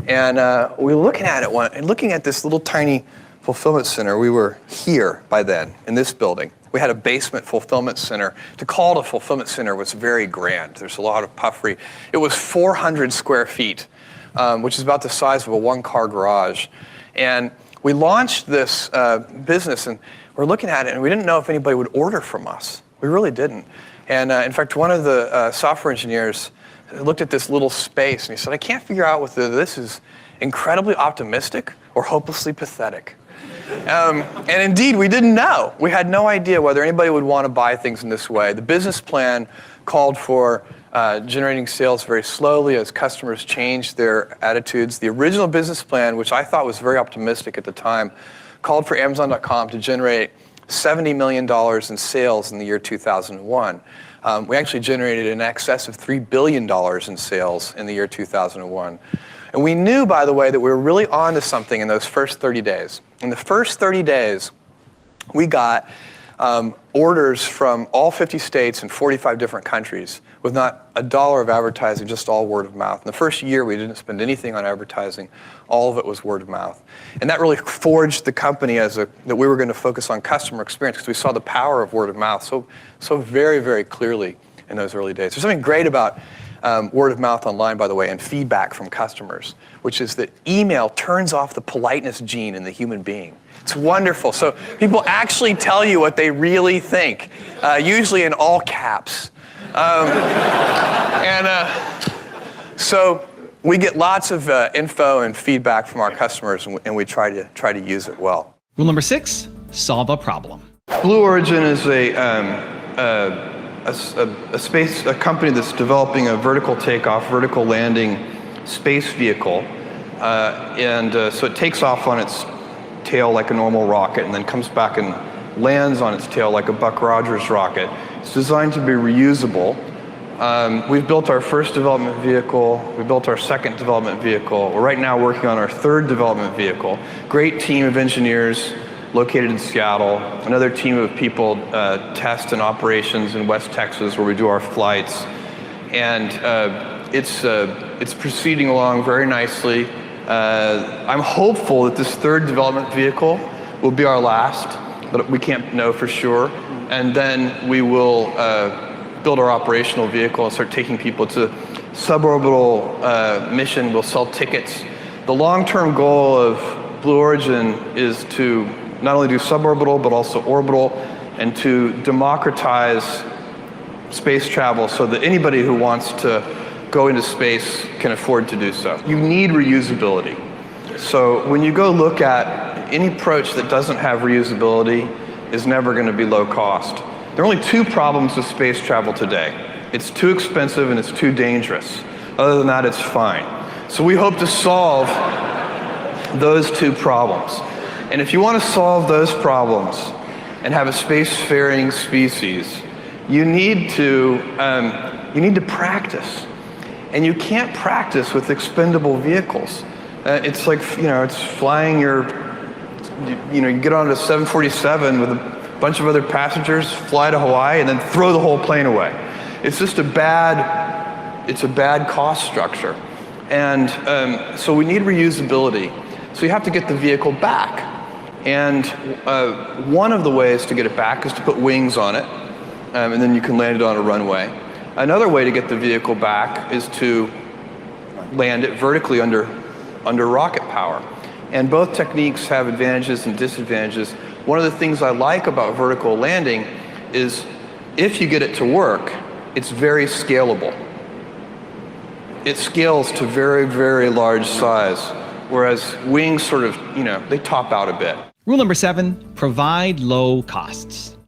and we were looking at it looking at this little tiny fulfillment center. We were here by then in this building. We had a basement fulfillment center. To call it a fulfillment center was very grand. There's a lot of puffery. It was 400 square feet, which is about the size of a 1-car garage. And we launched this business, and we're looking at it, and we didn't know if anybody would order from us. We really didn't. And in fact, one of the software engineers looked at this little space, and he said, I can't figure out whether this is incredibly optimistic or hopelessly pathetic. And indeed, we didn't know. We had no idea whether anybody would want to buy things in this way. The business plan called for generating sales very slowly as customers changed their attitudes. The original business plan, which I thought was very optimistic at the time, called for Amazon.com to generate $70 million in sales in the year 2001. We actually generated in excess of $3 billion in sales in the year 2001. And we knew, by the way, that we were really on to something in those first 30 days. In the first 30 days, we got orders from all 50 states and 45 different countries with not $1 of advertising, just all word of mouth. In the first year, we didn't spend anything on advertising. All of it was word of mouth. And that really forged the company that we were going to focus on customer experience because we saw the power of word of mouth so very, very clearly in those early days. There's something great about word of mouth online, by the way, and feedback from customers, which is that email turns off the politeness gene in the human being. It's wonderful. So people actually tell you what they really think, usually in all caps. So we get lots of info and feedback from our customers, and we try to use it well. Rule number 6, solve a problem. Blue Origin is a company that's developing a vertical takeoff, vertical landing space vehicle. So it takes off on its tail like a normal rocket and then comes back and lands on its tail like a Buck Rogers rocket. It's designed to be reusable. We've built our first development vehicle. We built our second development vehicle. We're right now working on our third development vehicle. Great team of engineers located in Seattle. Another team of people test and operations in West Texas where we do our flights. And it's proceeding along very nicely. I'm hopeful that this third development vehicle will be our last, but we can't know for sure. And then we will build our operational vehicle and start taking people. It's a suborbital mission. We'll sell tickets. The long-term goal of Blue Origin is to not only do suborbital, but also orbital, and to democratize space travel so that anybody who wants to go into space can afford to do so. You need reusability. So when you go look at any approach that doesn't have reusability is never going to be low cost. There are only two problems with space travel today. It's too expensive and it's too dangerous. Other than that, it's fine. So we hope to solve those two problems. And if you want to solve those problems and have a spacefaring species, you need to practice. And you can't practice with expendable vehicles. It's like, it's flying you get on a 747 with a bunch of other passengers, fly to Hawaii, and then throw the whole plane away. It's just a bad cost structure. And so we need reusability. So you have to get the vehicle back. And one of the ways to get it back is to put wings on it, and then you can land it on a runway. Another way to get the vehicle back is to land it vertically under rocket power. And both techniques have advantages and disadvantages. One of the things I like about vertical landing is if you get it to work, it's very scalable. It scales to very, very large size, whereas wings sort of, they top out a bit. Rule number 7, provide low costs.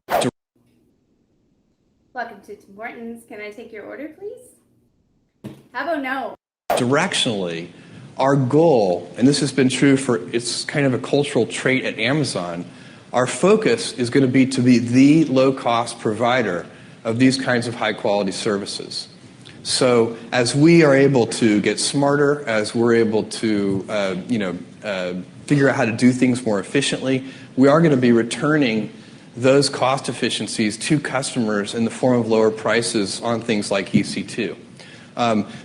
Welcome to Tim Hortons. Can I take your order, please? How about no? Directionally, our goal, and this has been true it's kind of a cultural trait at Amazon, our focus is going to be the low-cost provider of these kinds of high-quality services. So as we are able to get smarter, as we're able to figure out how to do things more efficiently, we are going to be returning those cost efficiencies to customers in the form of lower prices on things like EC2.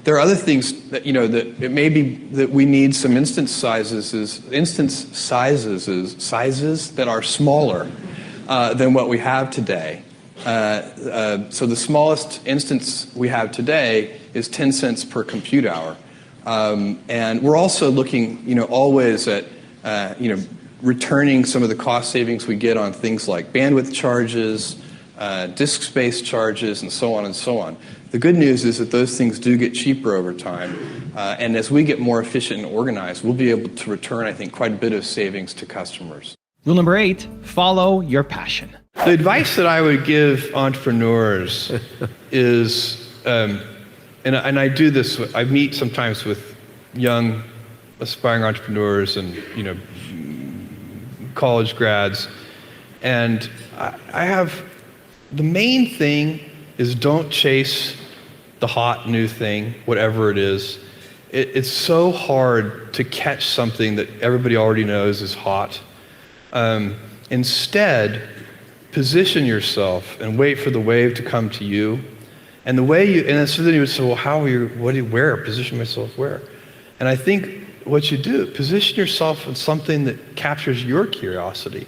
There are other things that that it may be that we need some instance sizes that are smaller than what we have today. So the smallest instance we have today is 10 cents per compute hour, and we're also looking always at returning some of the cost savings we get on things like bandwidth charges, disk space charges, and so on and so on. The good news is that those things do get cheaper over time, and as we get more efficient and organized, we'll be able to return, I think, quite a bit of savings to customers. Rule number 8, follow your passion. The advice that I would give entrepreneurs is, and I do this, I meet sometimes with young aspiring entrepreneurs and college grads, and I have, the main thing is don't chase the hot new thing, whatever it is. It's so hard to catch something that everybody already knows is hot. Instead, position yourself and wait for the wave to come to you. And the way so then you would say, well, what do you wear? Position myself where? And I think what you do, position yourself in something that captures your curiosity,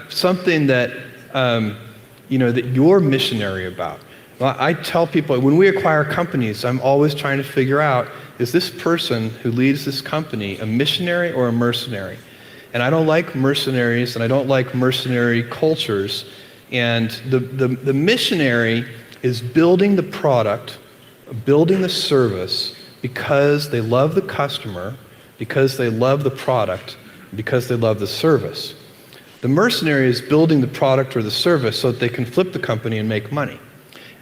something that, that you're missionary about. Well, I tell people, when we acquire companies, I'm always trying to figure out, is this person who leads this company a missionary or a mercenary? And I don't like mercenaries, and I don't like mercenary cultures. And the missionary is building the product, building the service, because they love the customer, because they love the product, because they love the service. The mercenary is building the product or the service so that they can flip the company and make money.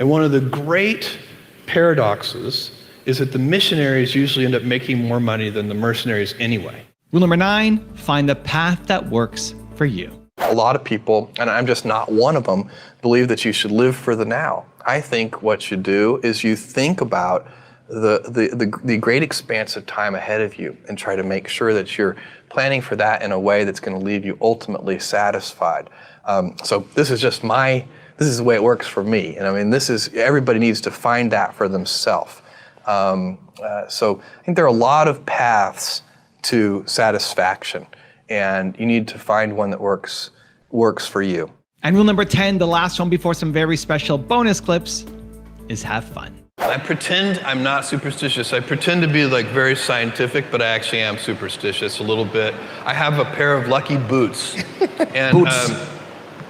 And one of the great paradoxes is that the missionaries usually end up making more money than the mercenaries anyway. Rule number 9, find the path that works for you. A lot of people, and I'm just not one of them, believe that you should live for the now. I think what you do is you think about the great expanse of time ahead of you and try to make sure that you're planning for that in a way that's going to leave you ultimately satisfied. So this is just this is the way it works for me. And I mean, everybody needs to find that for themselves. So I think there are a lot of paths to satisfaction, and you need to find one that works for you. And rule number 10, the last one before some very special bonus clips, is have fun. I pretend I'm not superstitious. I pretend to be very scientific, but I actually am superstitious a little bit. I have a pair of lucky boots. And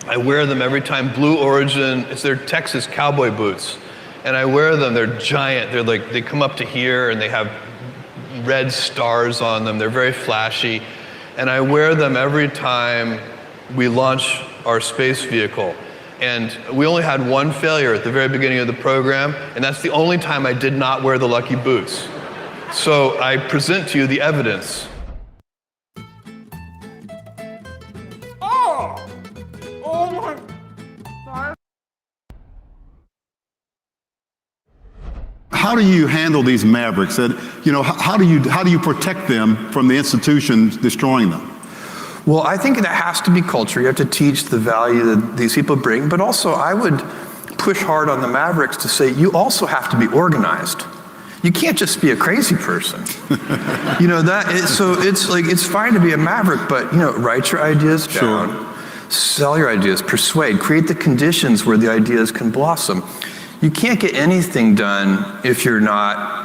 I wear them every time. Blue Origin, they're Texas cowboy boots. And I wear them, they're giant. They come up to here and they have red stars on them. They're very flashy. And I wear them every time we launch our space vehicle. And we only had one failure at the very beginning of the program, and that's the only time I did not wear the lucky boots. So I present to you the evidence. Oh my God. How do you handle these mavericks? How do you protect them from the institutions destroying them? Well, I think that has to be culture. You have to teach the value that these people bring, but also I would push hard on the Mavericks to say you also have to be organized. You can't just be a crazy person. So it's fine to be a Maverick, but write your ideas down, sell your ideas, persuade, create the conditions where the ideas can blossom. You can't get anything done if you're not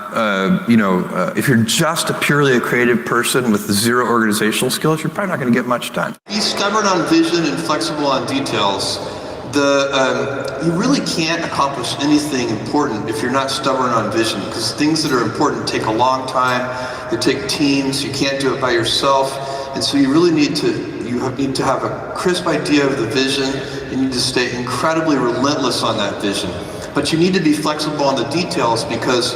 if you're just purely a creative person with zero organizational skills, you're probably not going to get much done. Be stubborn on vision and flexible on details. You really can't accomplish anything important if you're not stubborn on vision, because things that are important take a long time. They take teams. You can't do it by yourself, and so you really need to have a crisp idea of the vision. You need to stay incredibly relentless on that vision, but you need to be flexible on the details, because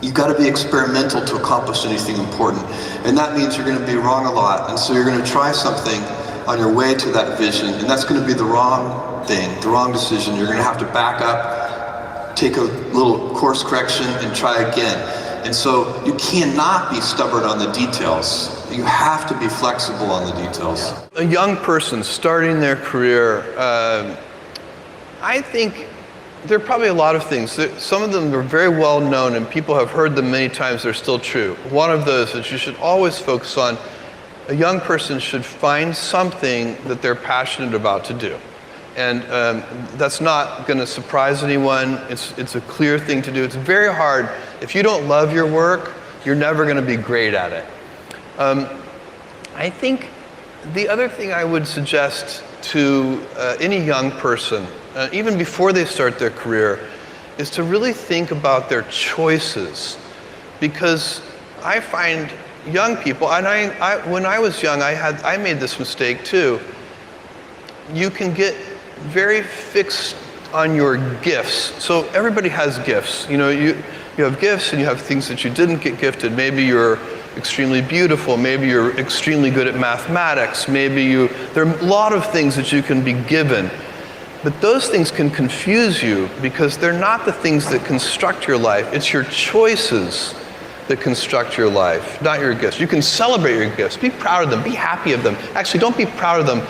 you've got to be experimental to accomplish anything important. And that means you're going to be wrong a lot. And so you're going to try something on your way to that vision, and that's going to be the wrong thing, the wrong decision. You're going to have to back up, take a little course correction, and try again. And so you cannot be stubborn on the details. You have to be flexible on the details. A young person starting their career, I think there are probably a lot of things. Some of them are very well known and people have heard them many times. They're still true. One of those is you should always focus on, a young person should find something that they're passionate about to do. And that's not going to surprise anyone. It's a clear thing to do. It's very hard. If you don't love your work, you're never going to be great at it. I think the other thing I would suggest to any young person, even before they start their career, is to really think about their choices. Because I find young people, and when I was young, I made this mistake too. You can get very fixed on your gifts. So everybody has gifts. You have gifts and you have things that you didn't get gifted. Maybe you're extremely beautiful. Maybe you're extremely good at mathematics. There are a lot of things that you can be given. But those things can confuse you because they're not the things that construct your life. It's your choices that construct your life, not your gifts. You can celebrate your gifts. Be proud of them. Be happy of them. Actually, don't be proud of them.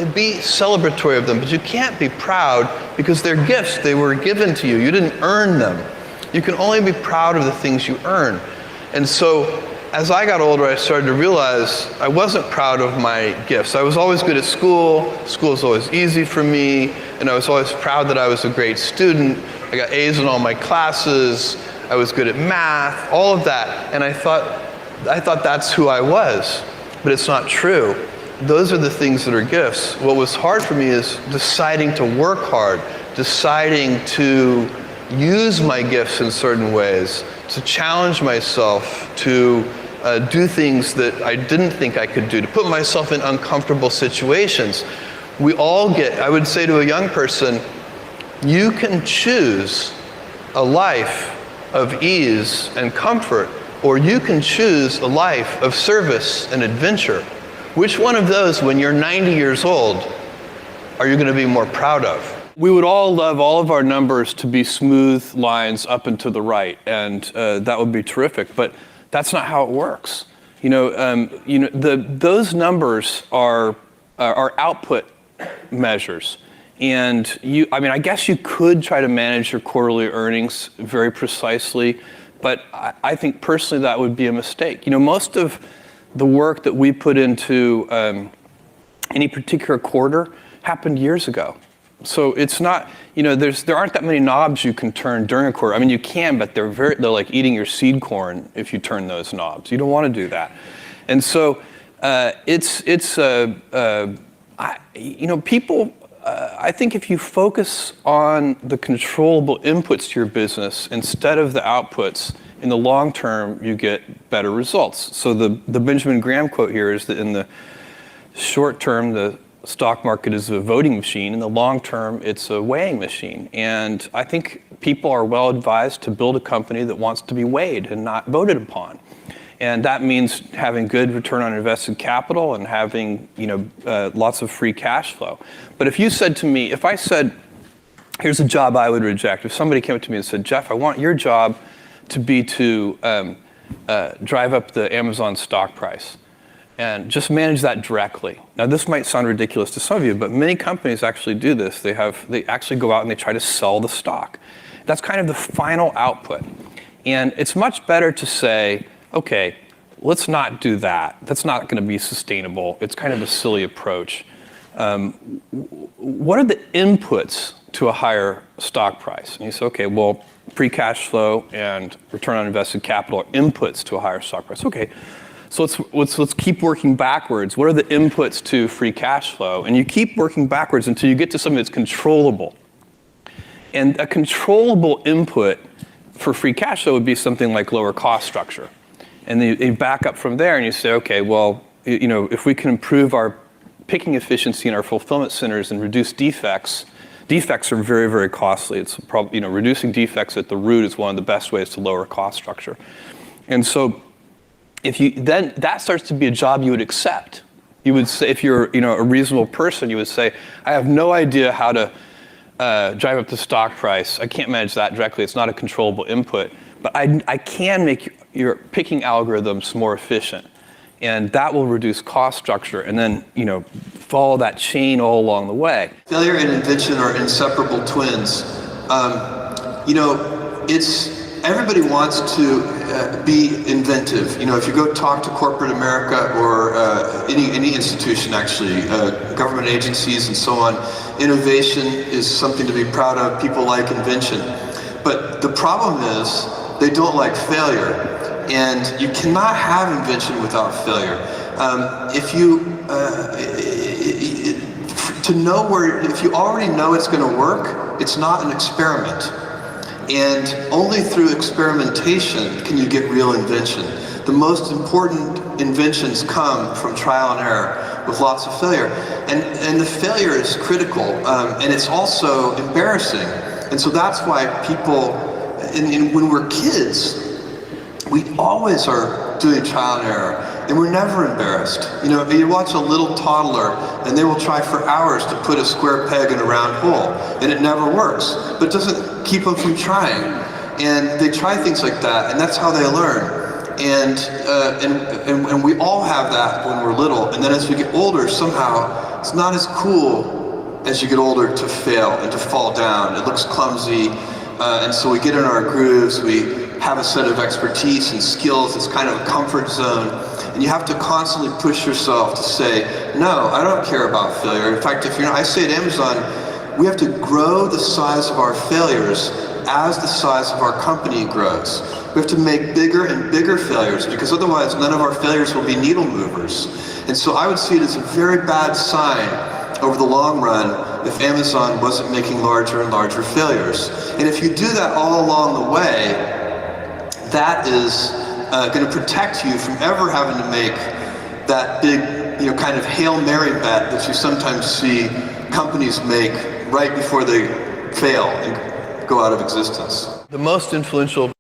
be celebratory of them, but you can't be proud because they're gifts. They were given to you. You didn't earn them. You can only be proud of the things you earn. And so as I got older, I started to realize I wasn't proud of my gifts. I was always good at school. School was always easy for me. And I was always proud that I was a great student. I got A's in all my classes. I was good at math, all of that. And I thought that's who I was. But it's not true. Those are the things that are gifts. What was hard for me is deciding to work hard, deciding to use my gifts in certain ways, to challenge myself, to do things that I didn't think I could do, to put myself in uncomfortable situations. We all I would say to a young person, you can choose a life of ease and comfort, or you can choose a life of service and adventure. Which one of those, when you're 90 years old, are you going to be more proud of? We would all love all of our numbers to be smooth lines up and to the right, and that would be terrific. But that's not how it works. Those numbers are output measures, and I guess you could try to manage your quarterly earnings very precisely, but I think personally that would be a mistake. Most of the work that we put into any particular quarter happened years ago. So it's not, there aren't that many knobs you can turn during a quarter. I mean, you can, but they're like eating your seed corn if you turn those knobs. You don't want to do that. And so people, I think if you focus on the controllable inputs to your business instead of the outputs, in the long term, you get better results. So the Benjamin Graham quote here is that in the short term, the stock market is a voting machine. In the long term, it's a weighing machine. And I think people are well advised to build a company that wants to be weighed and not voted upon. And that means having good return on invested capital and having lots of free cash flow. But if you said to me, if I said, here's a job I would reject. If somebody came up to me and said, Jeff, I want your job to be to drive up the Amazon stock price and just manage that directly. Now, this might sound ridiculous to some of you, but many companies actually do this. They actually go out and they try to sell the stock. That's kind of the final output. And it's much better to say, okay, let's not do that. That's not going to be sustainable. It's kind of a silly approach. What are the inputs to a higher stock price? And you say, okay, well, free cash flow and return on invested capital are inputs to a higher stock price. Okay, so let's keep working backwards. What are the inputs to free cash flow? And you keep working backwards until you get to something that's controllable. And a controllable input for free cash flow would be something like lower cost structure. And then you back up from there and you say, okay, well, if we can improve our picking efficiency in our fulfillment centers and reduce defects. Defects are very, very costly. It's probably, reducing defects at the root is one of the best ways to lower cost structure. And so then that starts to be a job you would accept. You would say, if you're a reasonable person, you would say, I have no idea how to drive up the stock price. I can't manage that directly. It's not a controllable input. But I can make your picking algorithms more efficient. And that will reduce cost structure, and then follow that chain all along the way. Failure and invention are inseparable twins. Everybody wants to be inventive. If you go talk to corporate America or any institution, actually, government agencies and so on, innovation is something to be proud of. People like invention. But the problem is they don't like failure. And you cannot have invention without failure. If you already know it's going to work, it's not an experiment. And only through experimentation can you get real invention. The most important inventions come from trial and error with lots of failure. And the failure is critical, and it's also embarrassing. And so that's why people, when we're kids, we always are doing trial and error, and we're never embarrassed. You watch a little toddler, and they will try for hours to put a square peg in a round hole, and it never works. But it doesn't keep them from trying. And they try things like that, and that's how they learn. And we all have that when we're little, and then as we get older, somehow it's not as cool as you get older to fail and to fall down. It looks clumsy, and so we get in our grooves, we have a set of expertise and skills, it's kind of a comfort zone, and you have to constantly push yourself to say, no, I don't care about failure. In fact, I say at Amazon, we have to grow the size of our failures as the size of our company grows. We have to make bigger and bigger failures, because otherwise none of our failures will be needle movers. And so I would see it as a very bad sign over the long run if Amazon wasn't making larger and larger failures. And if you do that all along the way, that is going to protect you from ever having to make that big, kind of Hail Mary bet that you sometimes see companies make right before they fail and go out of existence. The most influential